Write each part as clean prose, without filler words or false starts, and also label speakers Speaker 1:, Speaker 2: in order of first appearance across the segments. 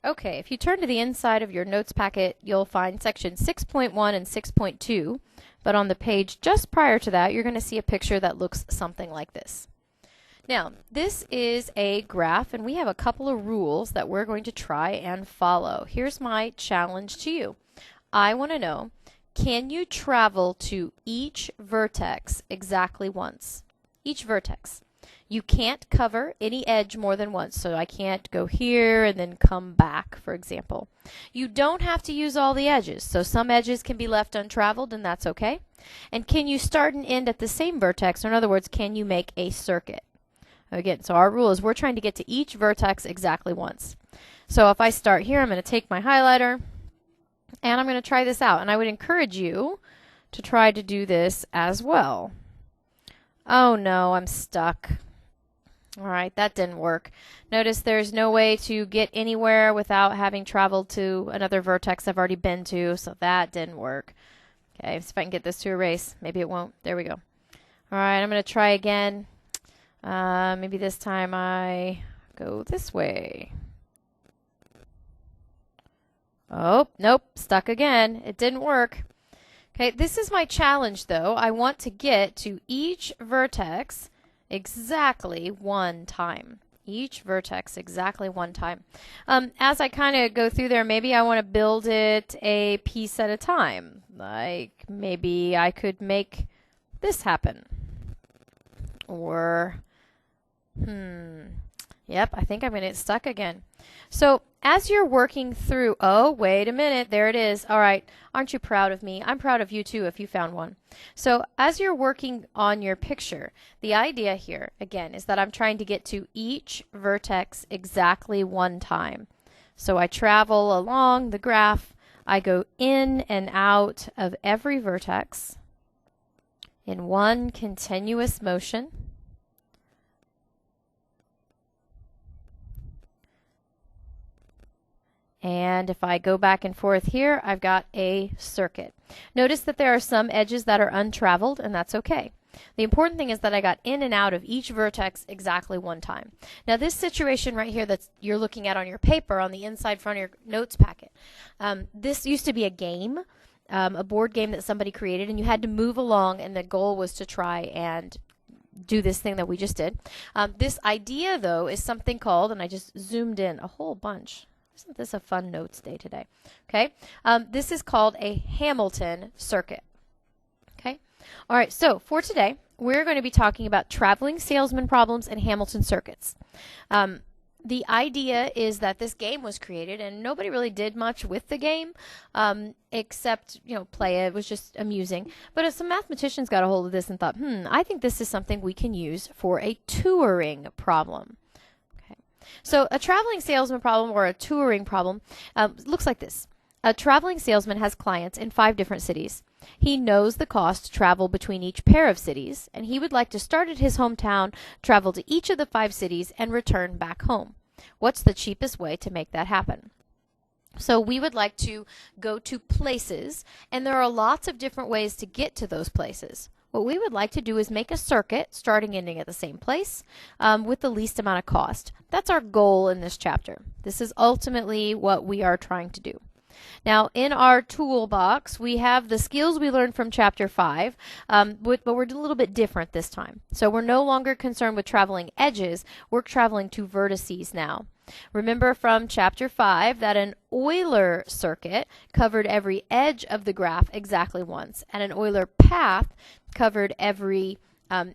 Speaker 1: Okay, if you turn to the inside of your notes packet, you'll find section 6.1 and 6.2, but on the page just prior to that, you're going to see a picture that looks something like this. Now, this is a graph, and we have a couple of rules that we're going to try and follow. Here's my challenge to you. I want to know, can you travel to each vertex exactly once? Each vertex. You can't cover any edge more than once, so I can't go here and then come back, for example. You don't have to use all the edges, so some edges can be left untraveled, and that's okay. And can you start and end at the same vertex, or in other words, can you make a circuit? Again, so our rule is we're trying to get to each vertex exactly once. So if I start here, I'm going to take my highlighter, and I'm going to try this out. And I would encourage you to try to do this as well. Oh no, I'm stuck. All right, that didn't work. Notice there's no way to get anywhere without having traveled to another vertex I've already been to, so that didn't work. Okay, so if I can get this to erase, maybe it won't. There we go. All right, I'm going to try again. Maybe this time I go this way. Oh, nope, stuck again. It didn't work. Okay, this is my challenge, though. I want to get to each vertex exactly one time. Each vertex exactly one time. As I kind of go through there, maybe I want to build it a piece at a time. Like maybe I could make this happen. Or, yep, I think I'm going to get stuck again. So as you're working through, oh, wait a minute, there it is. All right, aren't you proud of me? I'm proud of you too if you found one. So as you're working on your picture, the idea here, again, is that I'm trying to get to each vertex exactly one time. So I travel along the graph. I go in and out of every vertex in one continuous motion. And if I go back and forth here, I've got a circuit. Notice that there are some edges that are untraveled, and that's okay. The important thing is that I got in and out of each vertex exactly one time. Now this situation right here that you're looking at on your paper on the inside front of your notes packet, this used to be a game, a board game that somebody created, and you had to move along, and the goal was to try and do this thing that we just did. This idea, though, is something called, and I just zoomed in a whole bunch. Isn't this a fun notes day today? Okay. This is called a Hamilton circuit. Okay. All right. So for today, we're going to be talking about traveling salesman problems and Hamilton circuits. The idea is that this game was created, and nobody really did much with the game, except, play it. It was just amusing. But some mathematicians got a hold of this and thought, I think this is something we can use for a Turing problem. So a traveling salesman problem or a Turing problem looks like this. A traveling salesman has clients in 5 different cities. He knows the cost to travel between each pair of cities, and he would like to start at his hometown, travel to each of the 5 cities, and return back home. What's the cheapest way to make that happen? So we would like to go to places, and there are lots of different ways to get to those places. What we would like to do is make a circuit, starting and ending at the same place, with the least amount of cost. That's our goal in this chapter. This is ultimately what we are trying to do. Now, in our toolbox, we have the skills we learned from Chapter 5, but we're a little bit different this time. So we're no longer concerned with traveling edges. We're traveling to vertices now. Remember from Chapter 5 that an Euler circuit covered every edge of the graph exactly once, and an Euler path covered every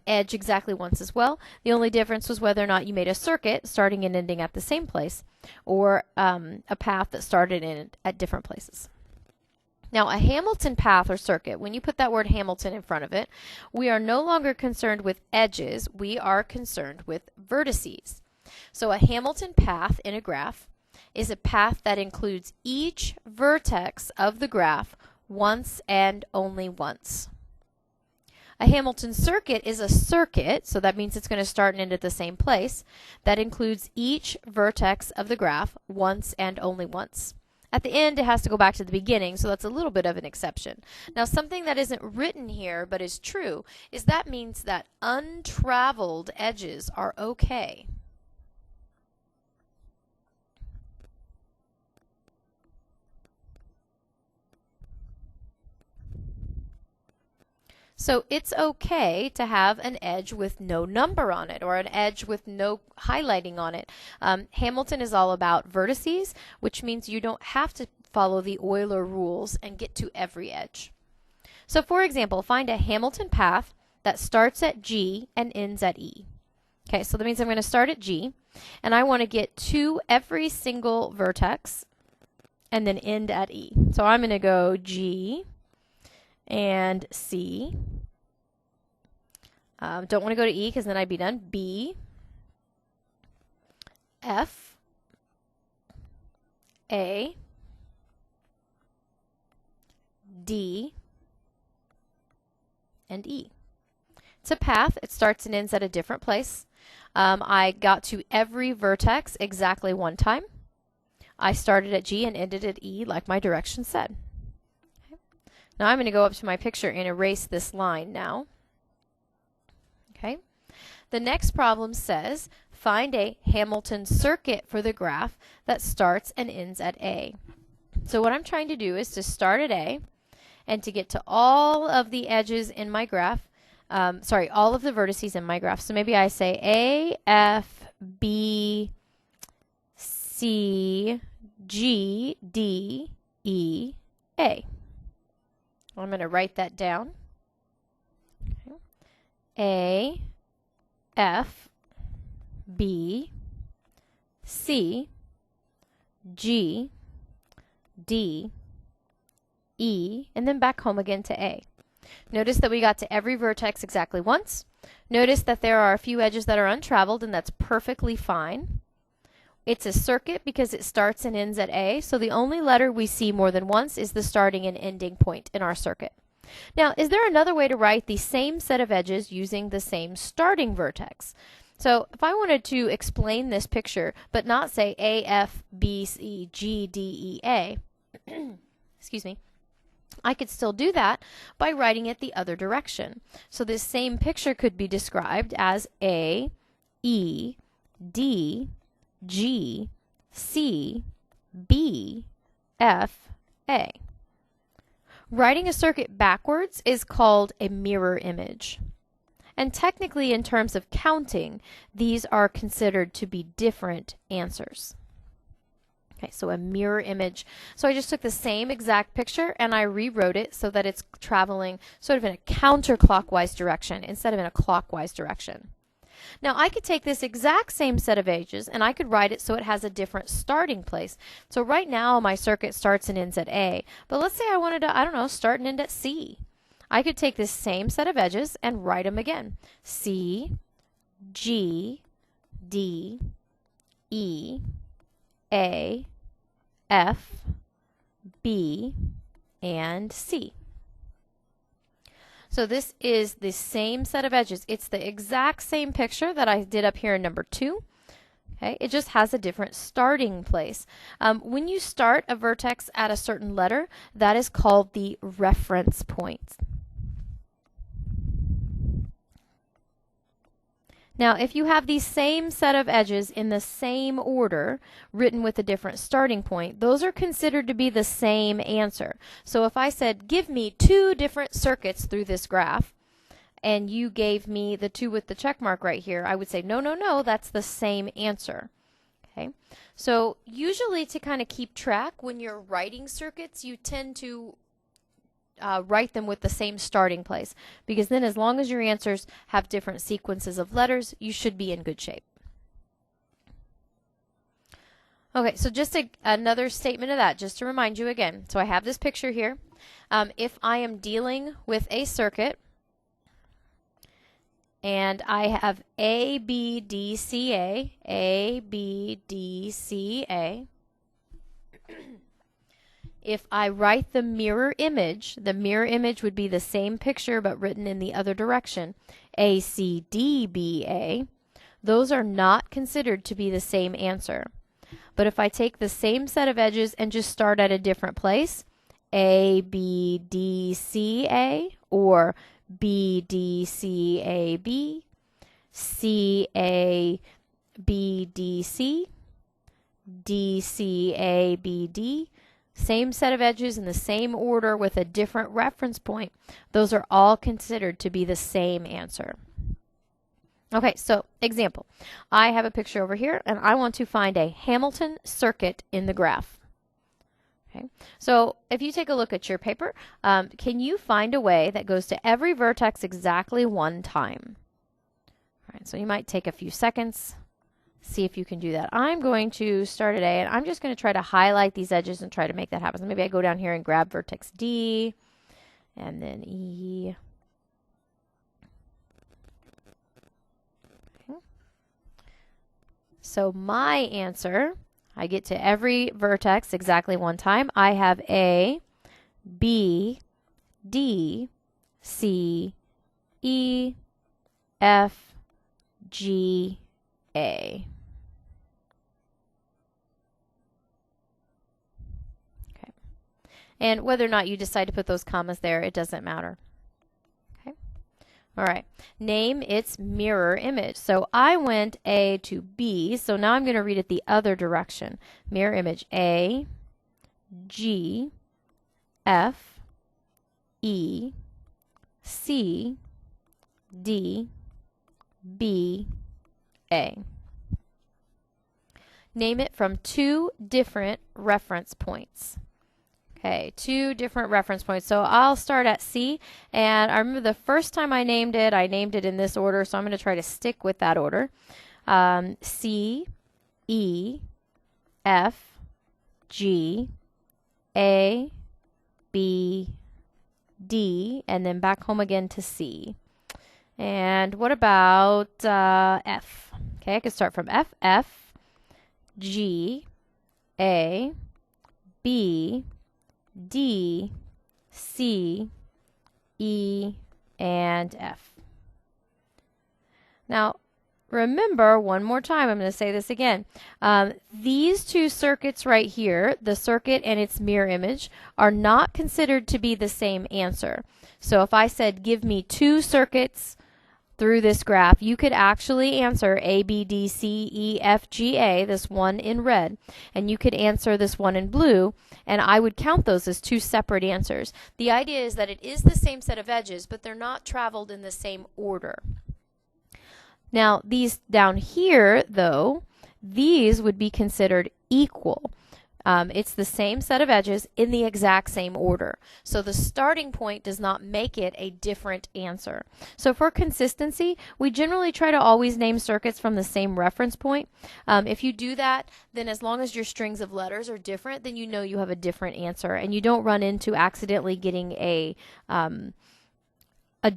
Speaker 1: edge exactly once as well. The only difference was whether or not you made a circuit starting and ending at the same place, or a path that started in at different places. Now, a Hamilton path or circuit, when you put that word Hamilton in front of it, we are no longer concerned with edges. We are concerned with vertices. So a Hamilton path in a graph is a path that includes each vertex of the graph once and only once. A Hamilton circuit is a circuit, so that means it's going to start and end at the same place, that includes each vertex of the graph once and only once. At the end, it has to go back to the beginning, so that's a little bit of an exception. Now, something that isn't written here but is true is that means that untraveled edges are okay. So it's okay to have an edge with no number on it or an edge with no highlighting on it. Hamilton is all about vertices, which means you don't have to follow the Euler rules and get to every edge. So for example, find a Hamilton path that starts at G and ends at E. Okay, so that means I'm going to start at G, and I want to get to every single vertex and then end at E. So I'm going to go G and C. Don't want to go to E because then I'd be done. B, F, A, D, and E. It's a path. It starts and ends at a different place. I got to every vertex exactly one time. I started at G and ended at E like my directions said. Okay. Now I'm going to go up to my picture and erase this line now. Okay. The next problem says find a Hamilton circuit for the graph that starts and ends at A. So what I'm trying to do is to start at A and to get to all of the edges in my graph, all of the vertices in my graph. So maybe I say A, F, B, C, G, D, E, A. I'm going to write that down. Okay. A, F, B, C, G, D, E, and then back home again to A. Notice that we got to every vertex exactly once. Notice that there are a few edges that are untraveled, and that's perfectly fine. It's a circuit because it starts and ends at A, so the only letter we see more than once is the starting and ending point in our circuit. Now, is there another way to write the same set of edges using the same starting vertex? So if I wanted to explain this picture, but not say A, F, B, C, G, D, E, A, excuse me, I could still do that by writing it the other direction. So this same picture could be described as A, E, D, G, C, B, F, A. Writing a circuit backwards is called a mirror image. And technically, in terms of counting, these are considered to be different answers. Okay, so a mirror image. So I just took the same exact picture and I rewrote it so that it's traveling sort of in a counterclockwise direction instead of in a clockwise direction. Now I could take this exact same set of edges and I could write it so it has a different starting place. So right now my circuit starts and ends at A, but let's say I wanted to, I don't know, start and end at C. I could take this same set of edges and write them again. C, G, D, E, A, F, B, and C. So this is the same set of edges. It's the exact same picture that I did up here in number 2. Okay, it just has a different starting place. When you start a vertex at a certain letter, that is called the reference point. Now, if you have the same set of edges in the same order, written with a different starting point, those are considered to be the same answer. So if I said, give me 2 different circuits through this graph, and you gave me the 2 with the check mark right here, I would say, no, no, no, that's the same answer. Okay, so usually to kind of keep track, when you're writing circuits, you tend to write them with the same starting place, because then as long as your answers have different sequences of letters, you should be in good shape. Okay, so just another statement of that, just to remind you again. So I have this picture here. If I am dealing with a circuit and I have A, B, D, C, A, B, D, C, A, if I write the mirror image would be the same picture but written in the other direction, A, C, D, B, A. Those are not considered to be the same answer. But if I take the same set of edges and just start at a different place, A, B, D, C, A, or B, D, C, A, B, C, A, B, D, C, D, C, A, B, D, same set of edges in the same order with a different reference point, those are all considered to be the same answer. Okay, so example. I have a picture over here, and I want to find a Hamilton circuit in the graph. Okay, so if you take a look at your paper, can you find a way that goes to every vertex exactly one time? All right, so you might take a few seconds, see if you can do that. I'm going to start at A, and I'm just going to try to highlight these edges and try to make that happen. So maybe I go down here and grab vertex D, and then E. Okay. So my answer, I get to every vertex exactly one time. I have A, B, D, C, E, F, G, A. Okay. And whether or not you decide to put those commas there, it doesn't matter. Okay. All right. Name its mirror image. So I went A to B, so now I'm going to read it the other direction. Mirror image A, G, F, E, C, D, B, A. Name it from two different reference points. Okay, two different reference points. So I'll start at C, and I remember the first time I named it in this order, so I'm going to try to stick with that order. C, E, F, G, A, B, D, and then back home again to C. And what about F? Okay, I could start from F, F, G, A, B, D, C, E, and F. Now, remember, one more time, I'm going to say this again. These two circuits right here, the circuit and its mirror image, are not considered to be the same answer. So if I said, give me two circuits through this graph, you could actually answer A, B, D, C, E, F, G, A, this one in red, and you could answer this one in blue, and I would count those as two separate answers. The idea is that it is the same set of edges, but they're not traveled in the same order. Now, these down here, though, these would be considered equal. It's the same set of edges in the exact same order. So the starting point does not make it a different answer. So for consistency, we generally try to always name circuits from the same reference point. If you do that, then as long as your strings of letters are different, then you know you have a different answer, and you don't run into accidentally getting a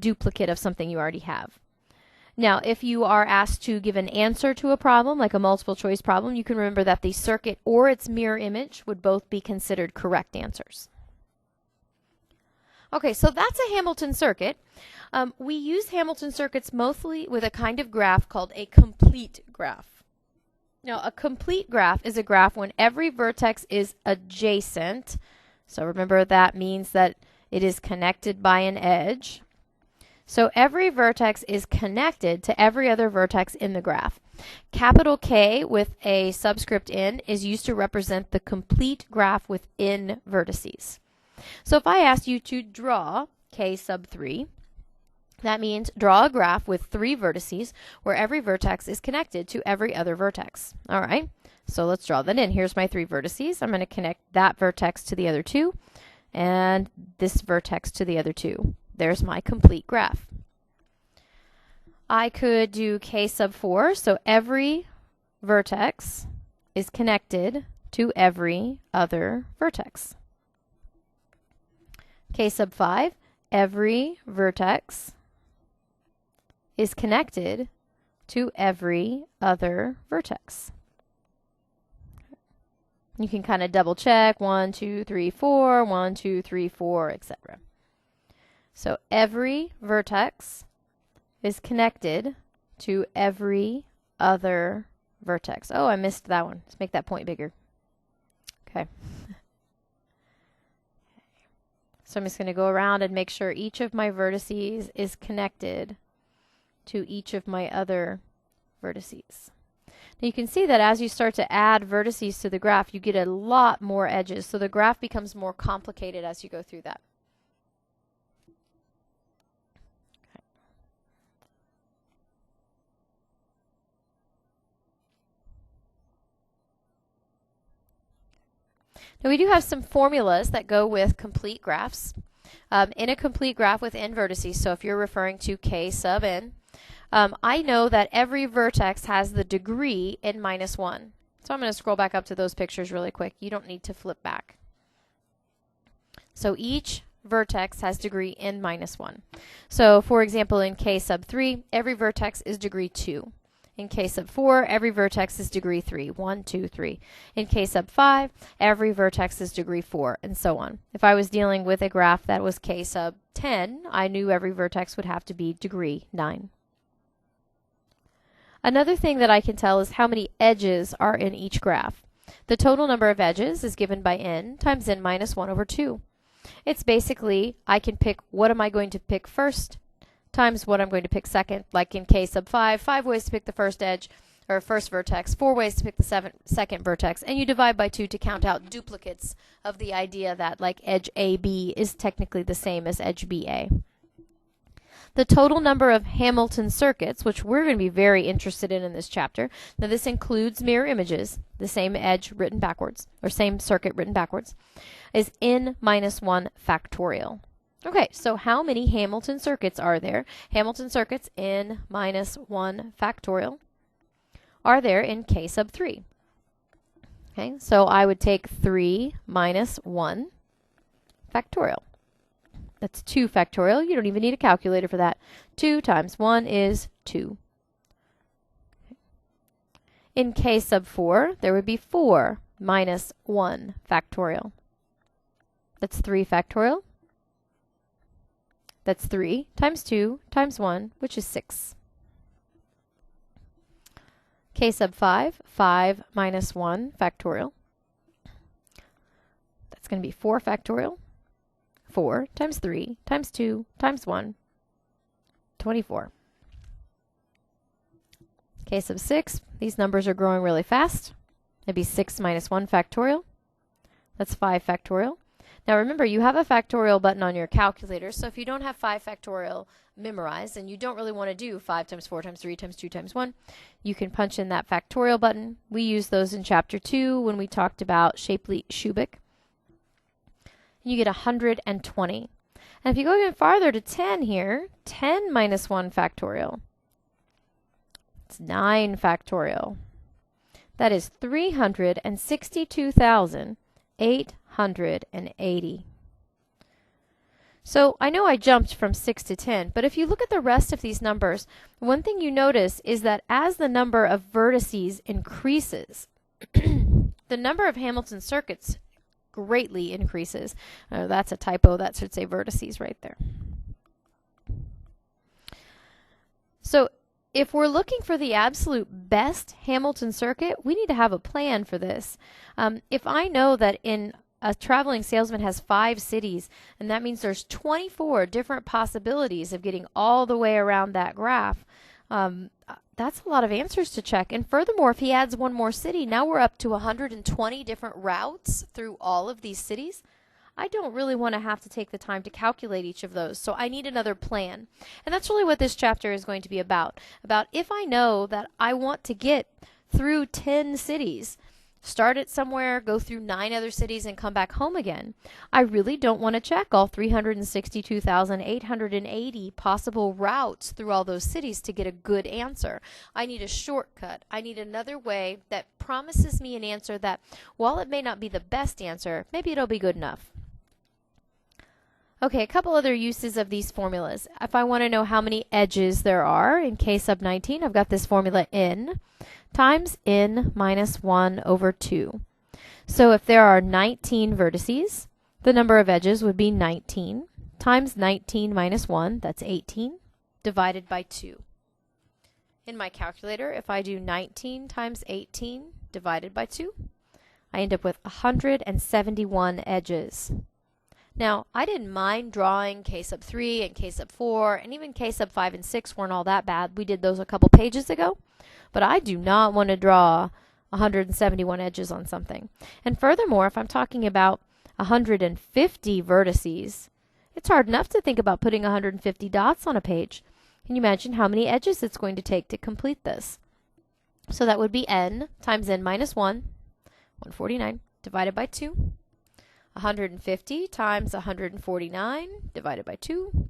Speaker 1: duplicate of something you already have. Now, if you are asked to give an answer to a problem, like a multiple choice problem, you can remember that the circuit or its mirror image would both be considered correct answers. Okay, so that's a Hamilton circuit. We use Hamilton circuits mostly with a kind of graph called a complete graph. Now, a complete graph is a graph when every vertex is adjacent. So remember, that means that it is connected by an edge. So every vertex is connected to every other vertex in the graph. Capital K with a subscript n is used to represent the complete graph within vertices. So if I asked you to draw K sub 3, that means draw a graph with 3 vertices where every vertex is connected to every other vertex. All right, so let's draw that in. Here's my 3 vertices. I'm going to connect that vertex to the other 2 and this vertex to the other 2. There's my complete graph. I could do K sub 4, so every vertex is connected to every other vertex. K sub 5, every vertex is connected to every other vertex. You can kind of double check, 1, 2, 3, 4, 1, 2, 3, 4, etc. So every vertex is connected to every other vertex. Oh, I missed that one. Let's make that point bigger. Okay. So I'm just going to go around and make sure each of my vertices is connected to each of my other vertices. Now you can see that as you start to add vertices to the graph, you get a lot more edges. So the graph becomes more complicated as you go through that. Now we do have some formulas that go with complete graphs. In a complete graph with n vertices, so if you're referring to k sub n, I know that every vertex has the degree n minus 1. So I'm going to scroll back up to those pictures really quick. You don't need to flip back. So each vertex has degree n minus 1. So for example, in k sub 3, every vertex is degree 2. In k sub 4, every vertex is degree 3. 1, 2, 3. In k sub 5, every vertex is degree 4, and so on. If I was dealing with a graph that was k sub 10, I knew every vertex would have to be degree 9. Another thing that I can tell is how many edges are in each graph. The total number of edges is given by n times n minus 1 over 2. It's basically, I can pick what am I going to pick first times what I'm going to pick second, like in k sub 5, 5 ways to pick the first edge, or first vertex, 4 ways to pick the second vertex, and you divide by 2 to count out duplicates of the idea that like edge AB is technically the same as edge BA. The total number of Hamilton circuits, which we're going to be very interested in this chapter, now this includes mirror images, the same edge written backwards, or same circuit written backwards, is n minus 1 factorial. Okay, so how many Hamilton circuits are there? Hamilton circuits n minus 1 factorial are there in k sub 3. Okay, so I would take 3 minus 1 factorial. That's 2 factorial. You don't even need a calculator for that. 2 times 1 is 2. In k sub 4, there would be 4 minus 1 factorial. That's 3 factorial. That's 3 times 2 times 1, which is 6. K sub 5, 5 minus 1 factorial. That's going to be 4 factorial. 4 times 3 times 2 times 1, 24. K sub 6, these numbers are growing really fast. It'd be 6 minus 1 factorial. That's 5 factorial. Now remember, you have a factorial button on your calculator, so if you don't have 5 factorial memorized and you don't really want to do 5 times 4 times 3 times 2 times 1, you can punch in that factorial button. We used those in chapter 2 when we talked about Shapley-Shubik. You get 120. And if you go even farther to 10 here, 10 minus 1 factorial, it's 9 factorial. That is 362,880. So I know I jumped from 6 to 10, but if you look at the rest of these numbers, one thing you notice is that as the number of vertices increases, the number of Hamilton circuits greatly increases. That's a typo. That should say vertices right there. So if we're looking for the absolute best Hamilton circuit, we need to have a plan for this. If I know that in a traveling salesman has 5 cities, and that means there's 24 different possibilities of getting all the way around that graph, that's a lot of answers to check. And furthermore, if he adds one more city, now we're up to 120 different routes through all of these cities. I don't really want to have to take the time to calculate each of those, so I need another plan. And that's really what this chapter is going to be about if I know that I want to get through 10 cities, start it somewhere, go through 9 other cities, and come back home again. I really don't want to check all 362,880 possible routes through all those cities to get a good answer. I need a shortcut. I need another way that promises me an answer that, while it may not be the best answer, maybe it'll be good enough. Okay, a couple other uses of these formulas. If I want to know how many edges there are in k sub 19, I've got this formula n times n minus 1 over 2. So if there are 19 vertices, the number of edges would be 19 times 19 minus 1, that's 18, divided by 2. In my calculator, if I do 19 times 18 divided by 2, I end up with 171 edges. Now, I didn't mind drawing k sub 3 and k sub 4, and even k sub 5 and 6 weren't all that bad. We did those a couple pages ago. But I do not want to draw 171 edges on something. And furthermore, if I'm talking about 150 vertices, it's hard enough to think about putting 150 dots on a page. Can you imagine how many edges it's going to take to complete this? So that would be n times n minus 1, 149, divided by 2. 150 times 149 divided by 2.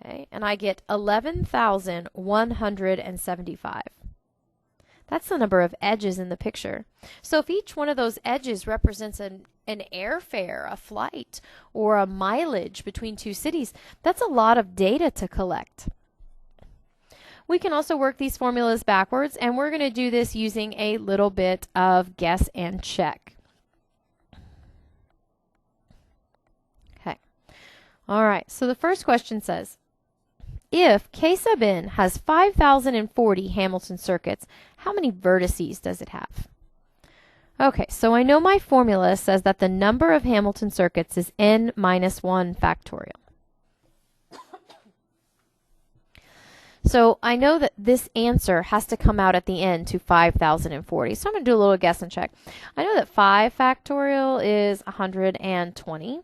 Speaker 1: Okay, and I get 11,175. That's the number of edges in the picture. So if each one of those edges represents an airfare, a flight, or a mileage between two cities, that's a lot of data to collect. We can also work these formulas backwards, and we're going to do this using a little bit of guess and check. Okay. All right, so the first question says, if K sub n has 5,040 Hamilton circuits, how many vertices does it have? Okay, so I know my formula says that the number of Hamilton circuits is n minus 1 factorial. So I know that this answer has to come out at the end to 5,040. So I'm going to do a little guess and check. I know that 5 factorial is 120.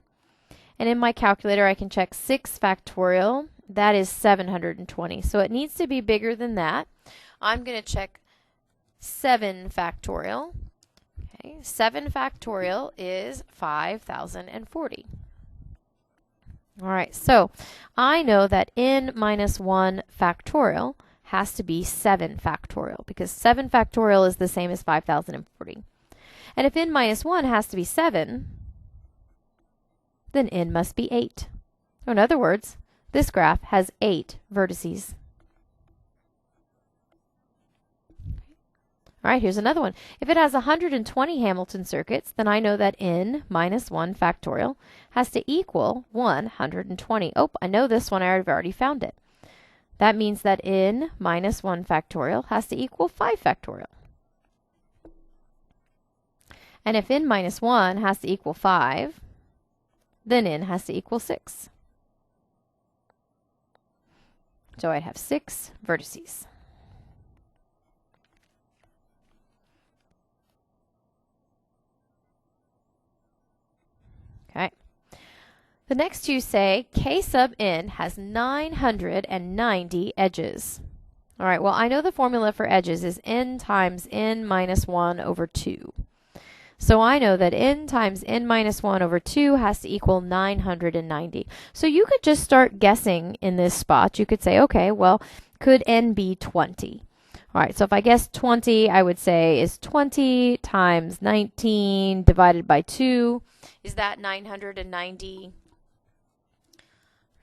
Speaker 1: And in my calculator, I can check 6 factorial. That is 720. So it needs to be bigger than that. I'm going to check 7 factorial. Okay, 7 factorial is 5,040. All right, so I know that n minus 1 factorial has to be 7 factorial because 7 factorial is the same as 5,040. And if n minus 1 has to be 7, then n must be 8. So in other words, this graph has 8 vertices. All right, here's another one. If it has 120 Hamilton circuits, then I know that n minus 1 factorial has to equal 120. Oh, I know this one. I've already found it. That means that n minus 1 factorial has to equal 5 factorial. And if n minus 1 has to equal 5, then n has to equal 6. So I'd have 6 vertices. Okay. The next two say K sub n has 990 edges. All right, well, I know the formula for edges is n times n minus 1 over 2. So I know that n times n minus 1 over 2 has to equal 990. So you could just start guessing in this spot. You could say, okay, well, could n be 20? All right, so if I guess 20, I would say is 20 times 19 divided by 2. Is that 990?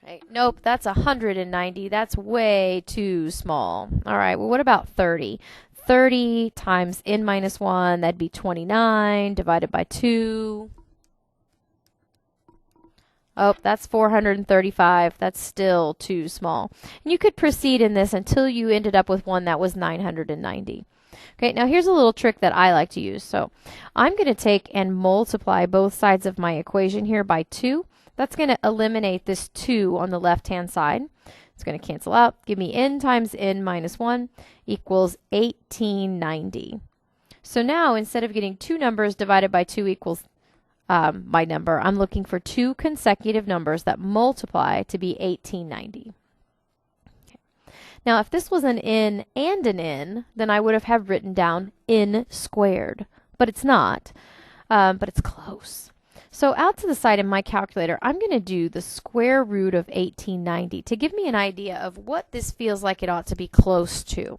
Speaker 1: Right. Nope, that's 190. That's way too small. All right, well, what about 30? 30 times n minus 1, that'd be 29 divided by 2. Oh, that's 435. That's still too small. And you could proceed in this until you ended up with one that was 990. Okay, now here's a little trick that I like to use. So I'm going to take and multiply both sides of my equation here by 2. That's going to eliminate this 2 on the left-hand side. It's going to cancel out. Give me n times n minus 1 equals 1890. So now, instead of getting two numbers divided by 2 equals my number, I'm looking for two consecutive numbers that multiply to be 1890. Okay. Now, if this was an n and an n, then I would have written down n squared. But it's not. But it's close. So out to the side in my calculator, I'm going to do the square root of 1890 to give me an idea of what this feels like it ought to be close to.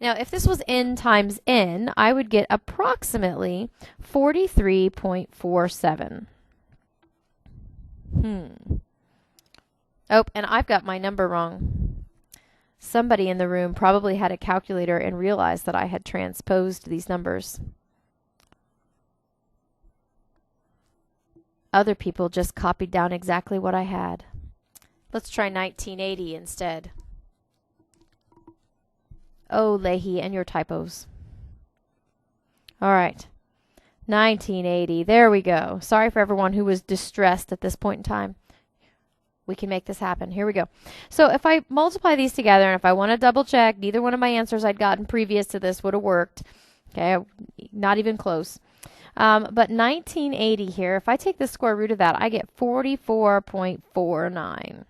Speaker 1: Now, if this was n times n, I would get approximately 43.47. Oh, and I've got my number wrong. Somebody in the room probably had a calculator and realized that I had transposed these numbers. Other people just copied down exactly what I had. Let's try 1980 instead. Oh, Leahy and your typos. All right. 1980. There we go. Sorry for everyone who was distressed at this point in time. We can make this happen. Here we go. So if I multiply these together, and if I want to double check, neither one of my answers I'd gotten previous to this would have worked. Okay, not even close. But 1980 here, if I take the square root of that, I get 44.49.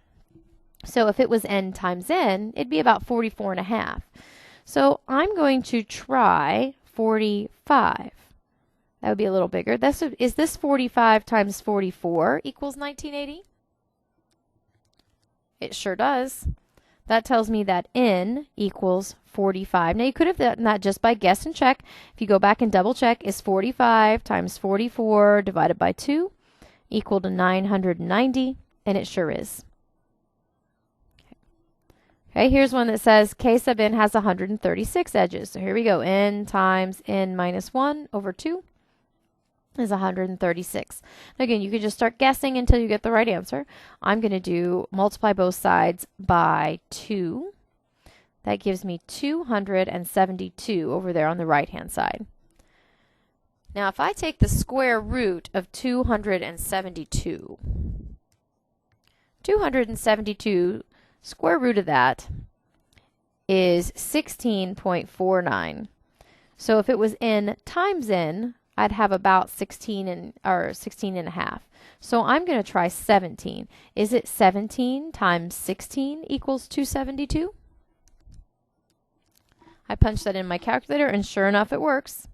Speaker 1: So if it was n times n, it'd be about 44 and a half. So I'm going to try 45. That would be a little bigger. Is this 45 times 44 equals 1980? It sure does. That tells me that n equals 45. Now you could have done that just by guess and check. If you go back and double check, is 45 times 44 divided by 2 equal to 990? And it sure is. Okay, here's one that says k sub n has 136 edges. So here we go. N times n minus 1 over 2 is 136. Again, you can just start guessing until you get the right answer. I'm going to multiply both sides by 2. That gives me 272 over there on the right-hand side. Now, if I take the square root of 272, 272 square root of that is 16.49. So if it was n times n, I'd have about 16 and a half. So I'm going to try 17. Is it 17 times 16 equals 272? I punched that in my calculator, and sure enough, it works.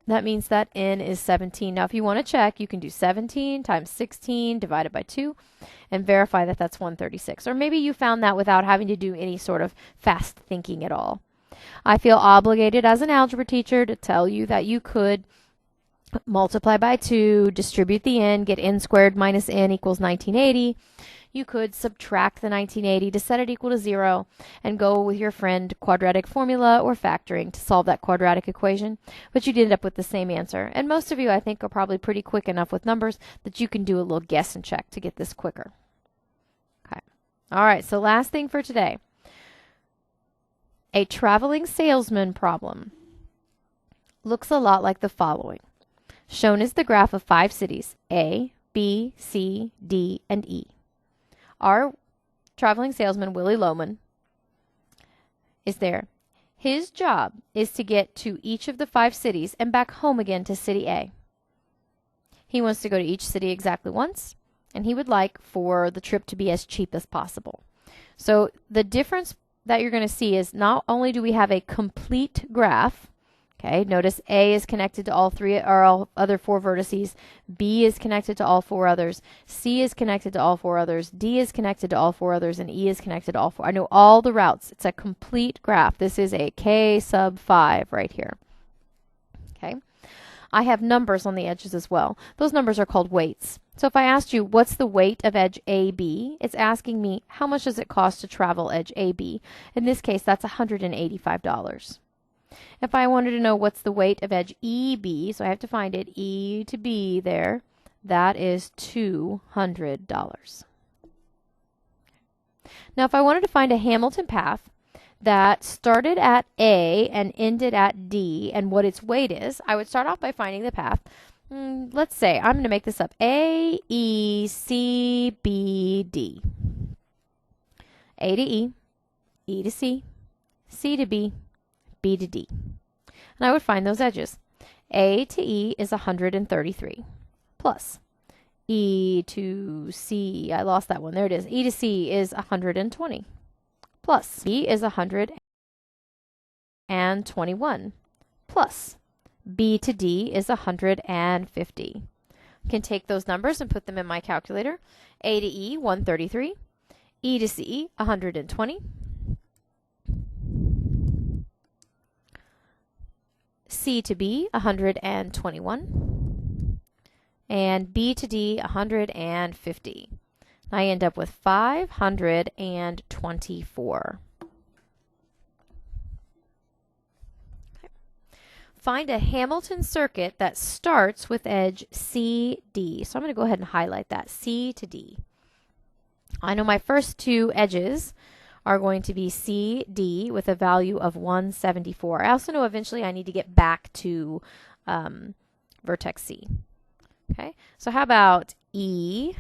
Speaker 1: That means that n is 17. Now, if you want to check, you can do 17 times 16 divided by 2 and verify that that's 136. Or maybe you found that without having to do any sort of fast thinking at all. I feel obligated as an algebra teacher to tell you that you could multiply by 2, distribute the n, get n squared minus n equals 1980. You could subtract the 1980 to set it equal to 0 and go with your friend quadratic formula or factoring to solve that quadratic equation, but you'd end up with the same answer. And most of you, I think, are probably pretty quick enough with numbers that you can do a little guess and check to get this quicker. Okay. All right, so last thing for today. A traveling salesman problem looks a lot like the following. Shown is the graph of 5 cities, A, B, C, D, and E. Our traveling salesman, Willie Loman, is there. His job is to get to each of the 5 cities and back home again to city A. He wants to go to each city exactly once, and he would like for the trip to be as cheap as possible. So the difference that you're going to see is not only do we have a complete graph. Okay, notice A is connected to all other 4 vertices, B is connected to all 4 others, C is connected to all 4 others, D is connected to all 4 others, and E is connected to all 4. I know all the routes. It's a complete graph. This is a K sub 5 right here. Okay, I have numbers on the edges as well. Those numbers are called weights. So if I asked you, what's the weight of edge AB? It's asking me, how much does it cost to travel edge AB? In this case, that's $185. If I wanted to know what's the weight of edge EB, so I have to find it, E to B there, that is $200. Now, if I wanted to find a Hamilton path that started at A and ended at D and what its weight is, I would start off by finding the path. Let's say, I'm going to make this up, A, E, C, B, D. A to E, E to C, C to B, B to D. And I would find those edges. A to E is 133 plus E to C, I lost that one, there it is. E to C is 120 plus B is 121 plus B to D is 150. Can take those numbers and put them in my calculator. A to E, 133. E to C, 120. C to B, 121. And B to D, 150. I end up with 524. Find a Hamilton circuit that starts with edge CD. So I'm going to go ahead and highlight that, C to D. I know my first 2 edges are going to be C, D with a value of 174. I also know eventually I need to get back to vertex C. Okay, so how about E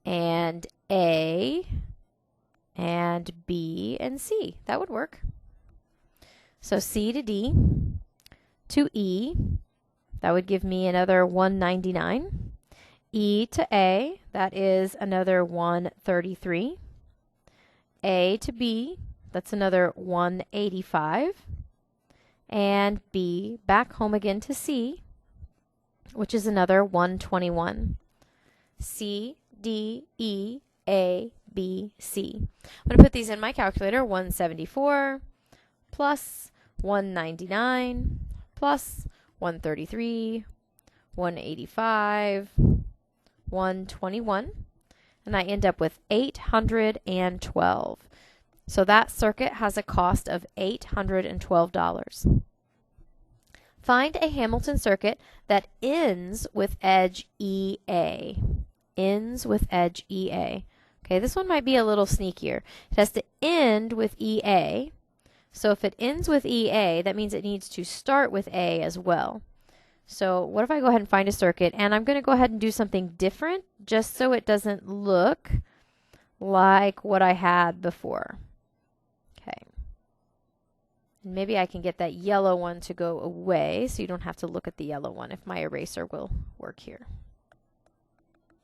Speaker 1: and A and B and C? That would work. So C to D to E, that would give me another 199. E to A, that is another 133. A to B, that's another 185. And B back home again to C, which is another 121. C, D, E, A, B, C. I'm going to put these in my calculator. 174 plus 199 plus 133, 185, 121, and I end up with 812. So that circuit has a cost of $812. Find a Hamilton circuit that ends with edge EA. Ends with edge EA. Okay, this one might be a little sneakier. It has to end with EA. So if it ends with EA, that means it needs to start with A as well. So what if I go ahead and find a circuit, and I'm going to go ahead and do something different just so it doesn't look like what I had before. Okay. Maybe I can get that yellow one to go away so you don't have to look at the yellow one if my eraser will work here.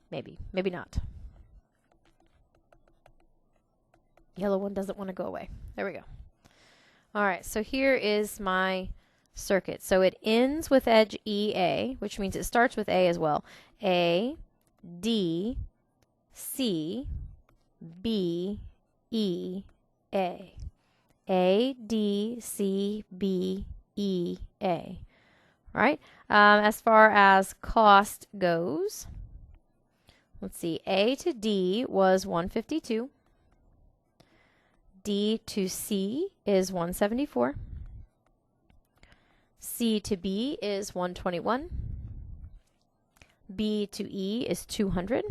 Speaker 1: Maybe, maybe not. Yellow one doesn't want to go away. There we go. All right, so here is my circuit. So it ends with edge EA, which means it starts with A as well. A, D, C, B, E, A. A, D, C, B, E, A. All right. As far as cost goes, let's see. A to D was 152. D to C is 174. C to B is 121. B to E is 200.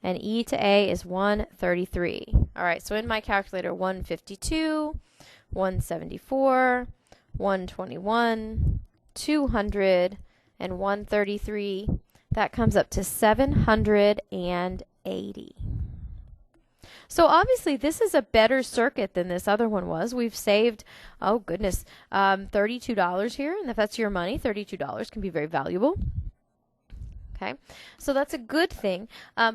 Speaker 1: And E to A is 133. All right, so in my calculator, 152, 174, 121, 200, and 133. That comes up to 780. So obviously this is a better circuit than this other one was. We've saved, oh goodness, $32 here. And if that's your money, $32 can be very valuable. Okay, so that's a good thing.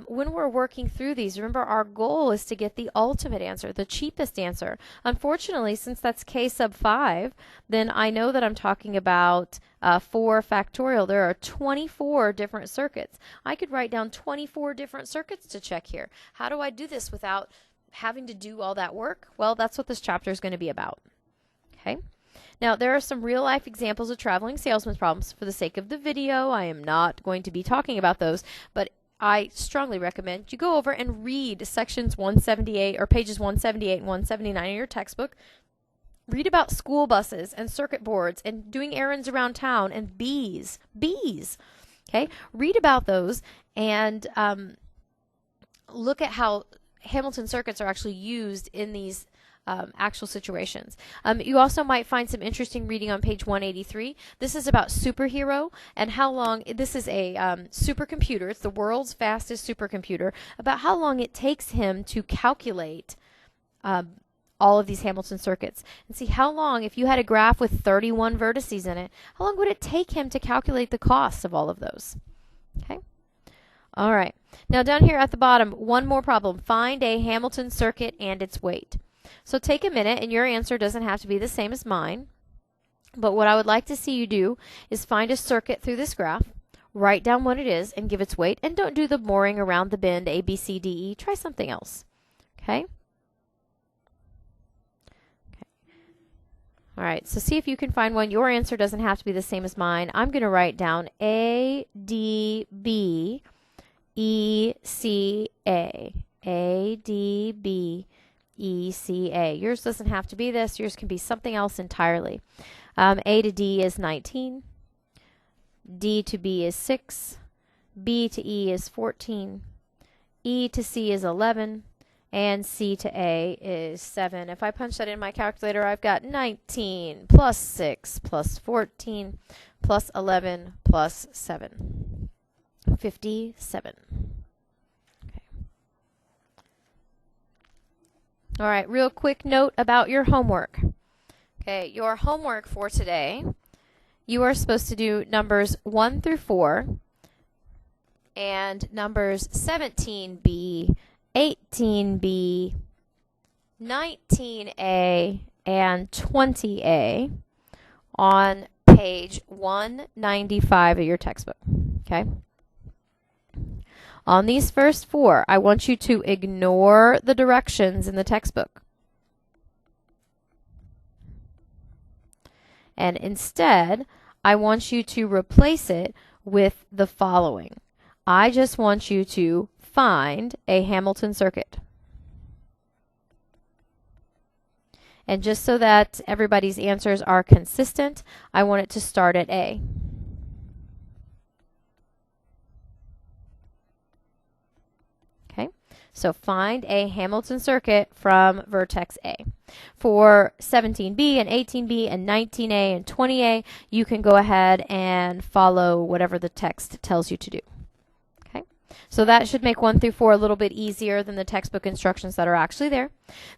Speaker 1: When we're working through these, remember our goal is to get the ultimate answer, the cheapest answer. Unfortunately, since that's k sub 5, then I know that I'm talking about 4 factorial. There are 24 different circuits. I could write down 24 different circuits to check here. How do I do this without having to do all that work? Well, that's what this chapter is going to be about. Okay. Now, there are some real-life examples of traveling salesman's problems. For the sake of the video, I am not going to be talking about those, but I strongly recommend you go over and read sections 178 or pages 178 and 179 in your textbook. Read about school buses and circuit boards and doing errands around town and bees. Okay? Read about those and look at how Hamilton circuits are actually used in these actual situations. You also might find some interesting reading on page 183. This is about superhero and how long, this is a supercomputer. It's the world's fastest supercomputer, about how long it takes him to calculate all of these Hamilton circuits. And see how long, if you had a graph with 31 vertices in it, how long would it take him to calculate the cost of all of those? Okay. All right. Now down here at the bottom, one more problem. Find a Hamilton circuit and its weight. So take a minute, and your answer doesn't have to be the same as mine. But what I would like to see you do is find a circuit through this graph, write down what it is, and give its weight. And don't do the boring around the bend, A, B, C, D, E. Try something else. Okay? All right, so see if you can find one. Your answer doesn't have to be the same as mine. I'm going to write down A, D, B, E, C, A. A, D, B, ECA. Yours doesn't have to be this. Yours can be something else entirely. A to D is 19. D to B is 6. B to E is 14. E to C is 11, and C to A is 7. If I punch that in my calculator, I've got 19 plus 6 plus 14 plus 11 plus 7. 57. Okay. All right, real quick note about your homework. Okay, your homework for today, you are supposed to do numbers 1 through 4 and numbers 17B, 18B, 19A, and 20A on page 195 of your textbook. Okay? On these first 4, I want you to ignore the directions in the textbook. And instead, I want you to replace it with the following. I just want you to find a Hamilton circuit. And just so that everybody's answers are consistent, I want it to start at A. Okay, so find a Hamilton circuit from vertex A. For 17B and 18B and 19A and 20A, you can go ahead and follow whatever the text tells you to do. Okay, so that should make 1 through 4 a little bit easier than the textbook instructions that are actually there.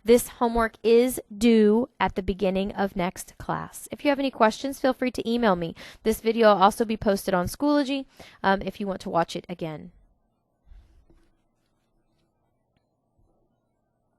Speaker 1: This homework is due at the beginning of next class. If you have any questions, feel free to email me. This video will also be posted on Schoology if you want to watch it again.